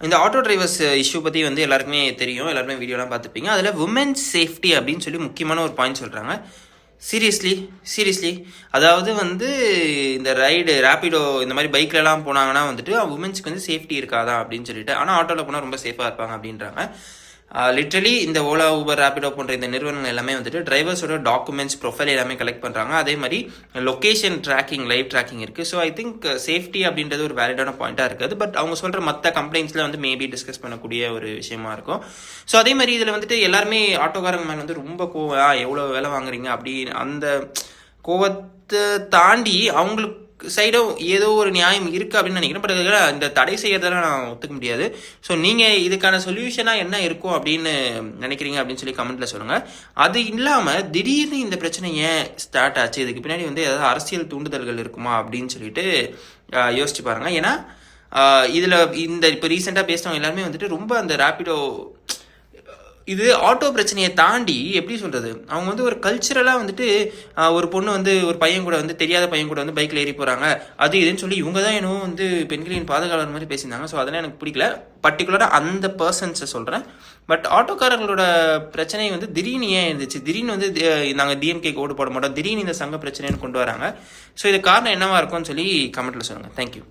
இந்த auto drivers issue பற்றி வந்து எல்லாருக்குமே தெரியும், எல்லாருமே வீடியோலாம் பார்த்துப்பீங்க. அதில் உமன்ஸ் சேஃப்டி அப்படின்னு சொல்லி முக்கியமான ஒரு பாயிண்ட் சொல்கிறாங்க. சீரியஸ்லி அதாவது வந்து இந்த ரேப்பிடோ இந்த மாதிரி பைக்லலாம் போனாங்கன்னா வந்துட்டு உமன்ஸ்க்கு வந்து சேஃப்டி இருக்காதா அப்படின்னு சொல்லிட்டு, ஆனால் ஆட்டோவில் போனால் ரொம்ப சேஃபாக இருப்பாங்க அப்படின்றாங்க. லிட்ரலி இந்த ஓலா, ஊபர், ரேப்பிடோ போன்ற இந்த நிறுவனங்கள் எல்லாமே வந்துட்டு டிரைவர்ஸோட டாக்குமெண்ட்ஸ், ப்ரொஃபைல் எல்லாமே கலெக்ட் பண்ணுறாங்க. அதே மாதிரி லொக்கேஷன் ட்ராக்கிங், லைவ் ட்ராக்கிங் இருக்குது. ஸோ ஐ திங்க் சேஃப்டி அப்படின்றது ஒரு வேலிடான பாயிண்ட்டாக இருக்குது. பட் அவங்க சொல்கிற மற்ற கம்ப்ளைண்ட்ஸில் வந்து மேபி டிஸ்கஸ் பண்ணக்கூடிய ஒரு விஷயமா இருக்கும். ஸோ அதே மாதிரி இதில் வந்துட்டு எல்லாருமே ஆட்டோக்காரங்க மேலே வந்து ரொம்ப எவ்வளோ வேலை வாங்குறீங்க அப்படி அந்த கோவத்தை தாண்டி அவங்களுக்கு சைடும் ஏதோ ஒரு நியாயம் இருக்குது அப்படின்னு நினைக்கிறேன். பட் இந்த தடை செய்யறதெல்லாம் நான் ஒத்துக்க முடியாது. ஸோ நீங்கள் இதுக்கான சொல்யூஷனாக என்ன இருக்கும் அப்படின்னு நினைக்கிறீங்க அப்படின்னு சொல்லி கமெண்ட்டில் சொல்லுங்கள். அது இல்லாமல் திடீர்னு இந்த பிரச்சனை ஏன் ஸ்டார்ட் ஆச்சு, இதுக்கு பின்னாடி வந்து ஏதாவது அரசியல் தூண்டுதல்கள் இருக்குமா அப்படின்னு சொல்லிட்டு யோசிச்சு பாருங்கள். ஏன்னா இதில் இந்த இப்போ ரீசெண்டாக பேசினவங்க எல்லாருமே வந்துட்டு ரொம்ப அந்த ரேப்பிடோ இது ஆட்டோ பிரச்சனையை தாண்டி எப்படி சொல்கிறது, அவங்க வந்து ஒரு கல்ச்சரலாக வந்துட்டு ஒரு பொண்ணு வந்து ஒரு பையன் கூட வந்து தெரியாத பையன் கூட வந்து பைக்கில் ஏறி போகிறாங்க அது இதுன்னு சொல்லி இவங்க தான் என்னவோ வந்து பெண்களின் பாதுகாவலர் மாதிரி பேசியிருந்தாங்க. ஸோ அதெல்லாம் எனக்கு பிடிக்கல. பர்டிகுலராக அந்த பர்சன்ஸை சொல்கிறேன். பட் ஆட்டோக்காரங்களோட பிரச்சனை வந்து திடீர்னு ஏன் இருந்துச்சு, திடீர்னு வந்து நாங்கள் டிஎம்கே ஓடு போட மாட்டோம், திடீர்னு இந்த சங்க பிரச்சனைன்னு கொண்டு வராங்க. ஸோ இது காரணம் என்னவா இருக்கும்னு சொல்லி கமெண்ட்டில் சொல்லுங்கள். தேங்க்யூ.